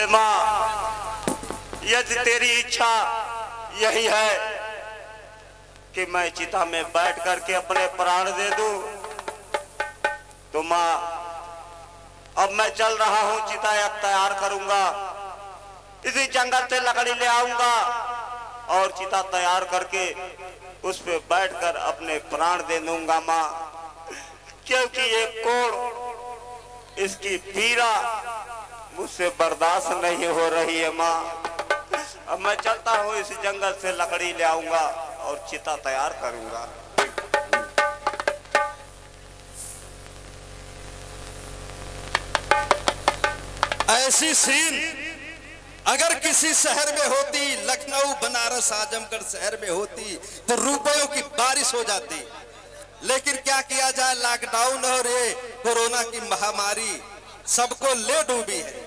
माँ, यदि तेरी इच्छा यही है कि मैं चिता में बैठ करके अपने प्राण दे दूं, तो माँ अब मैं चल रहा हूँ, चिता तैयार करूंगा, इसी जंगल से लकड़ी ले आऊंगा और चिता तैयार करके उस पे बैठकर अपने प्राण दे दूंगा माँ, क्योंकि ये कोड़, इसकी पीड़ा मुझसे बर्दाश्त नहीं हो रही है माँ। अब मैं चलता हूँ, इस जंगल से लकड़ी ले आऊंगा और चिता तैयार करूंगा। ऐसी सीन अगर किसी शहर में होती, लखनऊ, बनारस, आजमगढ़ शहर में होती तो रुपयों की बारिश हो जाती। लेकिन क्या किया जाए, लॉकडाउन और ये कोरोना की महामारी सबको ले डूबी है।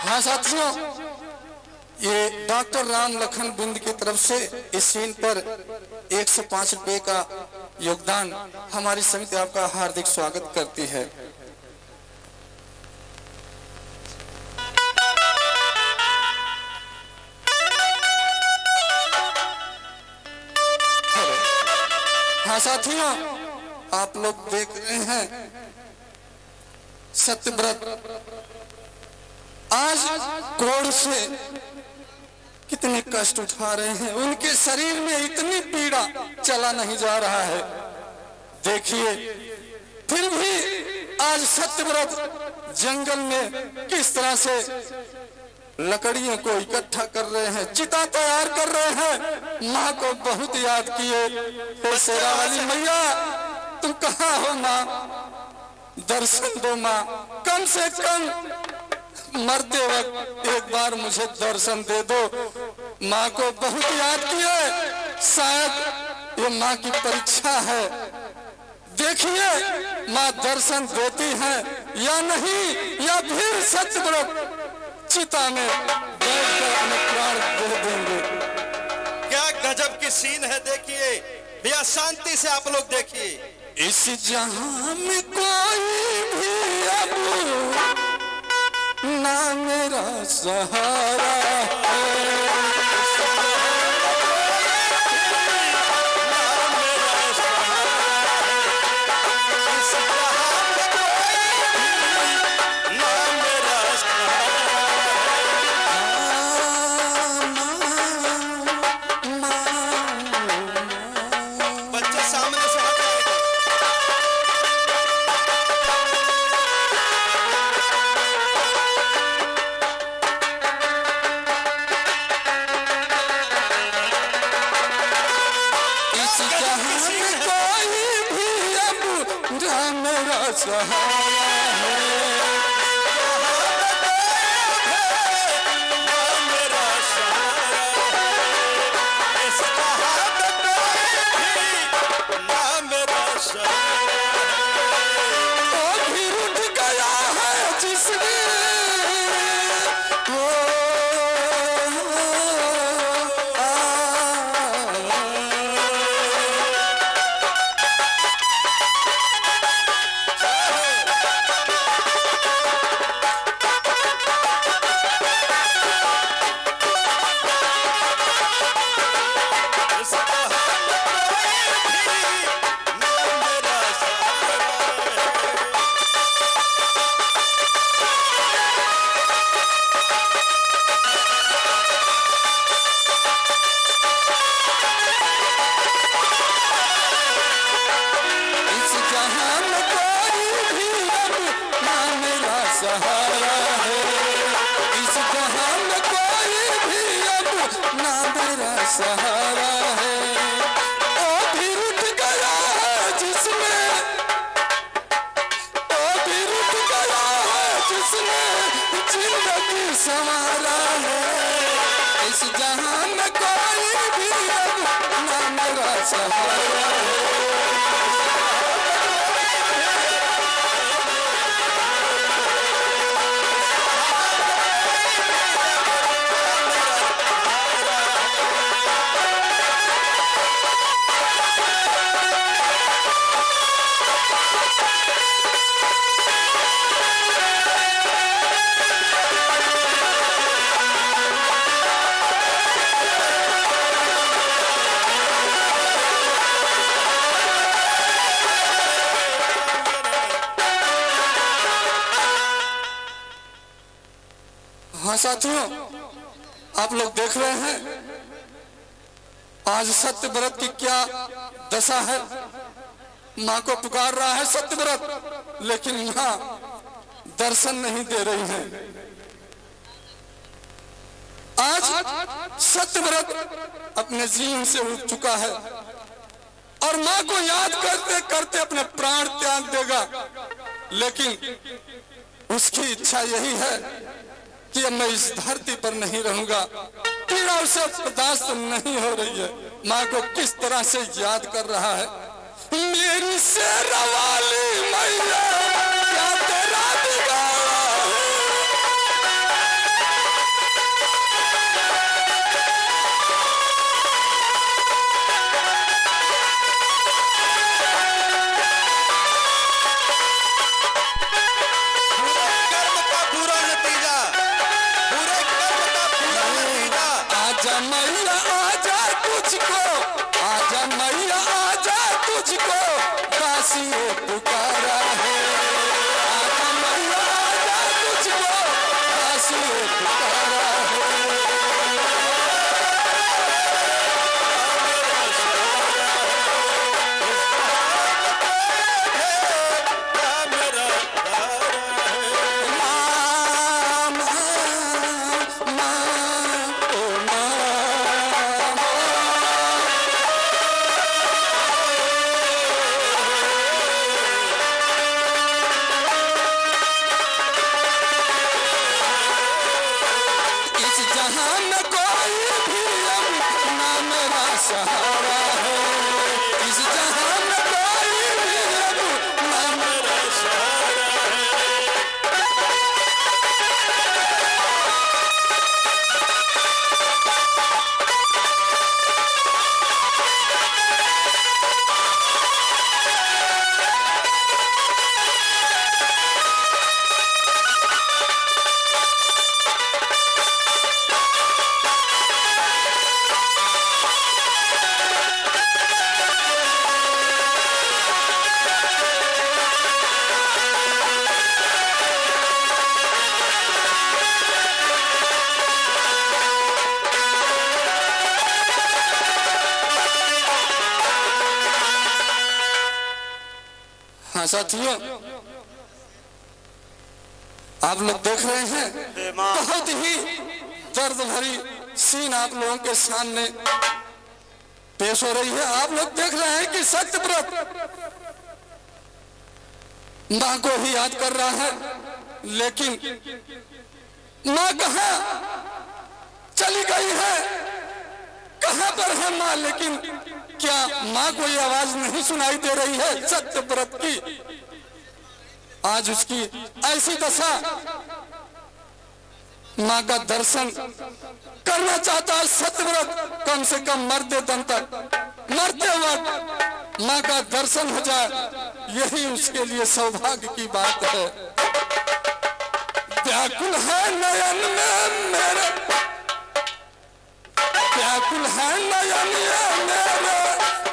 हाँ साथियों, ये डॉक्टर राम लखन बिंद की तरफ से इस सीन पर 105 रुपए का योगदान हमारी समिति आपका हार्दिक स्वागत करती है। हाँ साथियों, आप लोग देख रहे हैं सत्यव्रत आज कोड़ से कितने कष्ट उठा रहे हैं, उनके शरीर में इतनी पीड़ा, चला नहीं जा रहा है। देखिए, फिर भी आज सत्यव्रत जंगल में किस तरह से लकड़ियों को इकट्ठा कर रहे हैं, चिता तैयार कर रहे हैं। माँ को बहुत याद किए, हे शेरा वाली मैया तुम कहाँ हो माँ, दर्शन दो माँ, कम से कम मरते वक्त एक बार मुझे दर्शन दे दो। माँ को बहुत याद किए, शायद ये माँ की परीक्षा है। देखिए माँ दर्शन देती है या नहीं, या फिर सत्यव्रत चिता में बैठकर अपने प्राण दे देंगे। क्या गजब की सीन है, देखिए भैया, शांति से आप लोग देखिए। इस जहां में कोई भी अब ना मेरा सहारा है, सहारा है। इस जहां में कोई भी अब ना मेरा सहारा है। ओ भी रुठ गया है जिसने, ओ भी रुठ गया है जिसने जिंदगी संवारा है। इस जहां में कोई भी अब ना मेरा सहारा है। हाँ साथियों, आप लोग देख रहे हैं आज सत्यव्रत की क्या दशा है। माँ को पुकार रहा है सत्यव्रत, लेकिन माँ दर्शन नहीं दे रही है। आज सत्यव्रत अपने जीवन से उठ चुका है और माँ को याद करते करते अपने प्राण त्याग देगा, लेकिन उसकी इच्छा यही है कि अब मैं इस धरती पर नहीं रहूंगा। पीड़ा उसे बर्दाश्त नहीं हो रही है। माँ को किस तरह से याद कर रहा है। मेरी शेरवाली मैया क्या तेरा बिगाड़ा है। आजा मैया आजा तुझको, आजा मैया आजा तुझको दासी ने पुकारा है। आजा मैया आजा तुझको दासी ने पुकारा है। सहारा है। इस जहां में कोई भी अब ना मेरा सहारा है। हाँ साथियों, आप लोग देख रहे हैं बहुत ही दर्द भरी सीन आप लोगों के सामने पेश हो रही है। आप लोग देख रहे हैं कि सत्यव्रत माँ को ही याद कर रहा है, लेकिन माँ कहाँ चली गई है, कहाँ पर है माँ। लेकिन क्या माँ को ये आवाज नहीं सुनाई दे रही है सत्यव्रत की। आज उसकी ऐसी दशा, माँ का दर्शन करना चाहता है सत्यव्रत। कम से कम मरते दम तक, मरते वक्त माँ का दर्शन हो जाए, यही उसके लिए सौभाग्य की बात है। व्याकुल है नयन में मेरे, व्याकुल है नयन में मेरे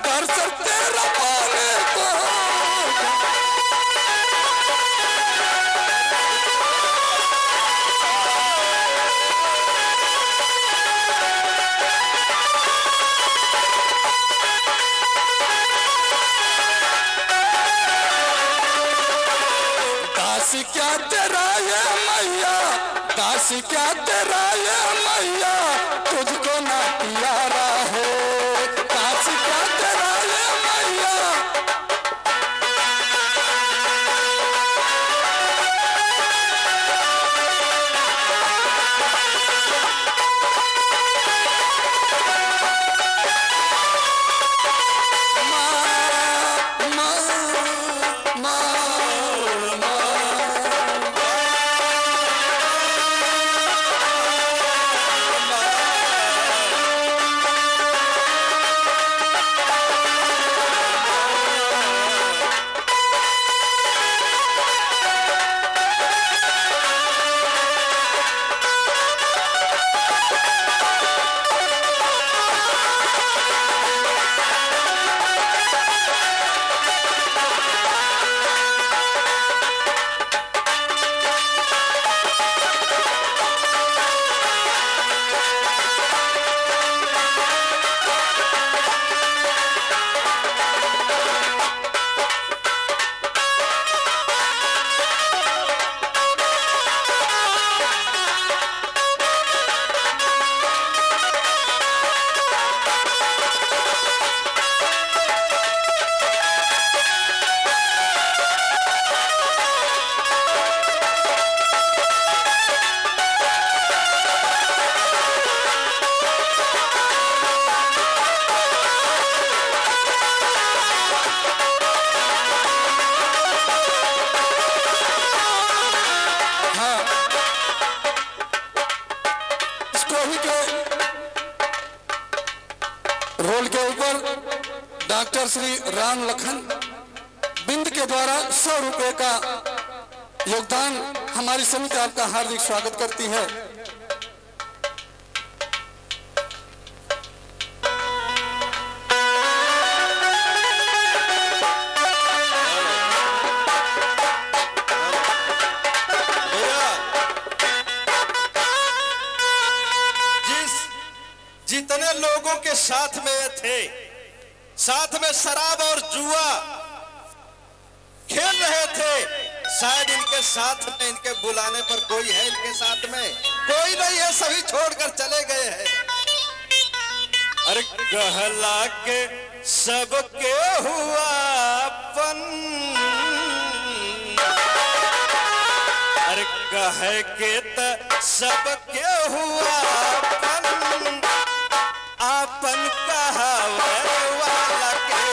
दर्शन तेरा पाने को। दासी क्या तेरा ये मैया, दास क्या तेरा ये मैया, तुझको ना प्यारा है, दास क्या तेरा ये मैया। रोल के ऊपर डॉक्टर श्री राम लखन बिंद के द्वारा 100 रुपए का योगदान हमारी समिति आपका हार्दिक स्वागत करती है। जितने लोगों के साथ में ये थे, साथ में शराब और जुआ खेल रहे थे, शायद इनके साथ में, इनके बुलाने पर कोई है इनके साथ में? कोई नहीं है, सभी छोड़कर चले गए हैं। अरे कहला के सबके हुआ अपन, अरे कहे के त सबके हुआ अपन, आपन कहावे वाला के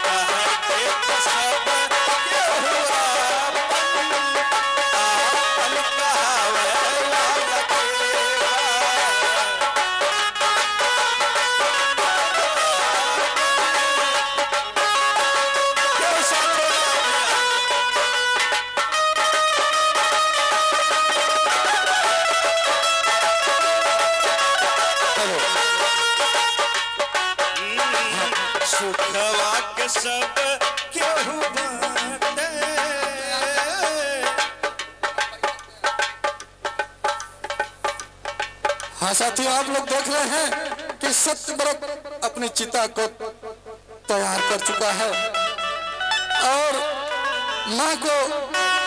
कहे के त सबके हुआ अपन, आपन कहावे वाला के। क्यों साथ सुखवा के सब केहू बाटे। हाँ साथियों, आप लोग देख रहे हैं कि सत्यव्रत अपनी चिता को तैयार कर चुका है और माँ को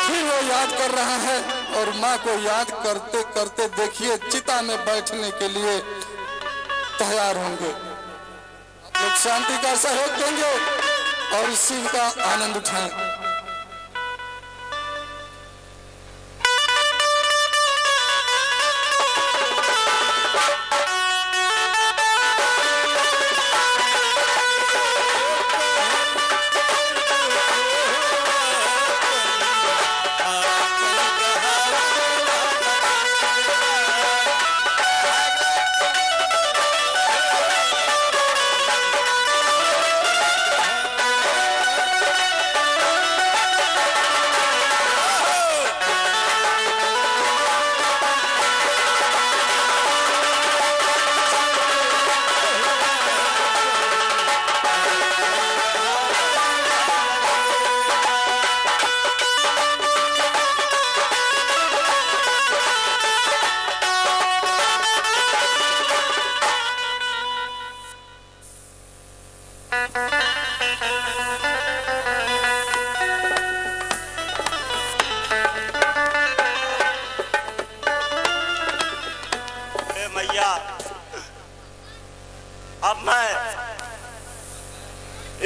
फिर वो याद कर रहा है, और माँ को याद करते करते देखिए चिता में बैठने के लिए तैयार होंगे। लोग शांति का सहयोग देंगे और इस सीन का आनंद उठाएं।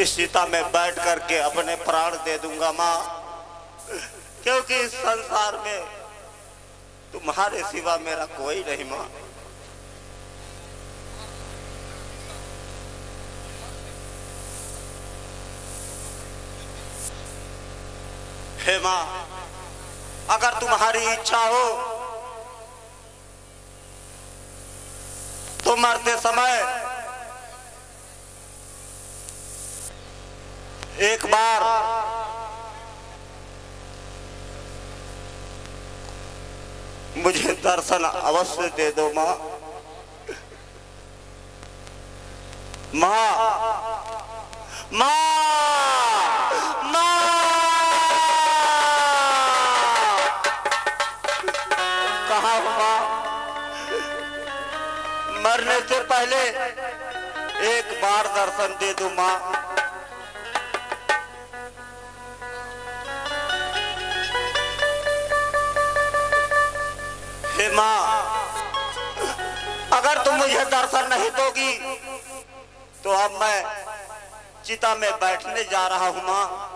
इस चिता में बैठ करके अपने प्राण दे दूंगा माँ, क्योंकि इस संसार में तुम्हारे सिवा मेरा कोई नहीं माँ। हे माँ, अगर तुम्हारी इच्छा हो तो मरते समय एक बार मुझे दर्शन अवश्य दे दो माँ। माँ, माँ, माँ, कहाँ हो माँ? मरने से पहले एक बार दर्शन दे दो माँ। हे माँ, अगर तुम मुझे दर्शन नहीं दोगी तो अब मैं चिता में बैठने जा रहा हूं माँ।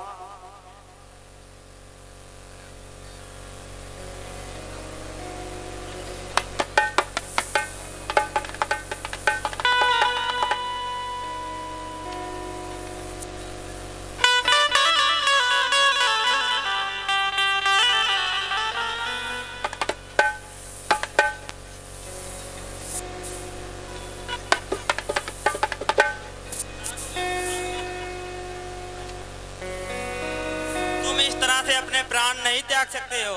नहीं त्याग सकते हो।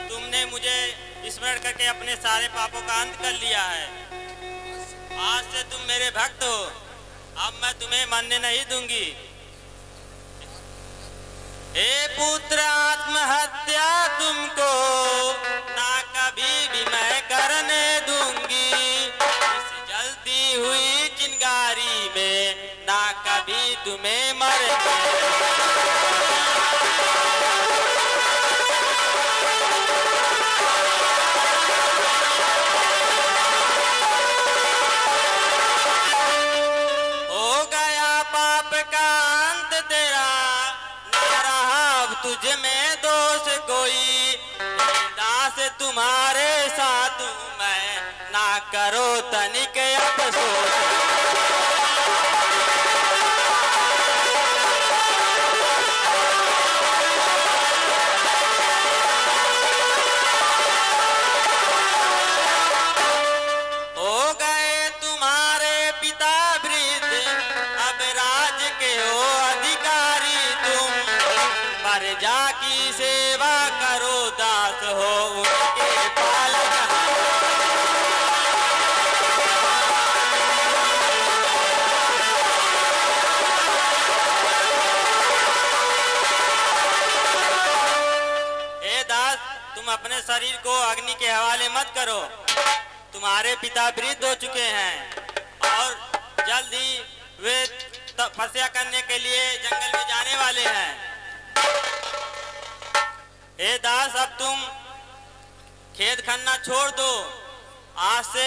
तुमने मुझे स्मरण करके अपने सारे पापों का अंत कर लिया है। आज से तुम मेरे भक्त हो, अब मैं तुम्हें मरने नहीं दूंगी। हे पुत्र, आत्महत्या तुमको ना कभी भी मैं करने दूंगी। इस जलती हुई चिंगारी में ना कभी तुम्हें मरने। तुझ में दोष कोई, दास तुम्हारे साथ मैं, ना करो तनिक अफसोस। हो गए तुम्हारे पिता वृद्ध, अब राज के हो अधिकारी तुम। प्रजा की सेवा करो, दास हो उनके पालक। हे दास, तुम अपने शरीर को अग्नि के हवाले मत करो। तुम्हारे पिता वृद्ध हो चुके हैं और जल्द ही वे तपस्या करने के लिए जंगल में जाने वाले हैं। हे दास, अब तुम खेत खन्ना छोड़ दो। आज से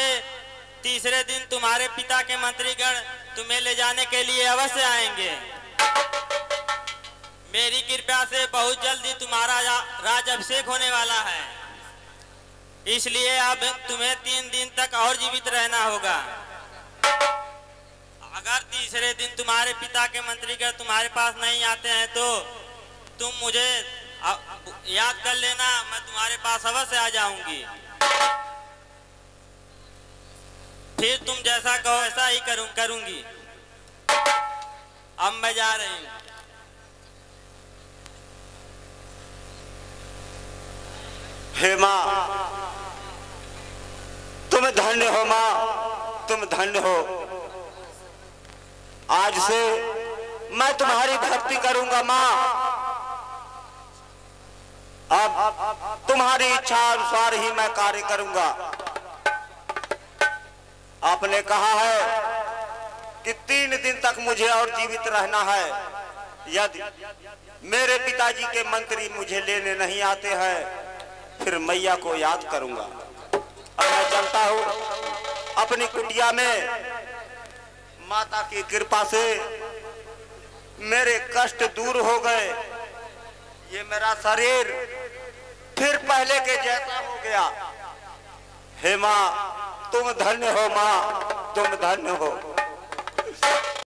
तीसरे दिन तुम्हारे पिता के मंत्रीगण तुम्हें ले जाने के लिए अवश्य आएंगे। मेरी कृपा से बहुत जल्दी तुम्हारा राज अभिषेक होने वाला है, इसलिए अब तुम्हें 3 दिन तक और जीवित रहना होगा। अगर तीसरे दिन तुम्हारे पिता के मंत्रीगण तुम्हारे पास नहीं आते हैं तो तुम मुझे याद कर लेना, मैं तुम्हारे पास अवश्य आ जाऊंगी। फिर तुम जैसा कहो ऐसा ही करूंगी। अब मैं जा रही हूँ। हे माँ, तुम धन्य हो माँ, तुम धन्य हो। आज से मैं तुम्हारी भक्ति करूंगा माँ। अब तुम्हारी इच्छा अनुसार ही मैं कार्य करूंगा। आपने कहा है कि 3 दिन तक मुझे और जीवित रहना है। यदि मेरे पिताजी के मंत्री मुझे लेने नहीं आते हैं, फिर मैया को याद करूंगा। अब मैं चलता हूँ अपनी कुटिया में। माता की कृपा से कष्ट दूर हो गए। ये मेरा शरीर फिर पहले के जैसा हो गया। हे माँ तुम धन्य हो, माँ तुम धन्य हो।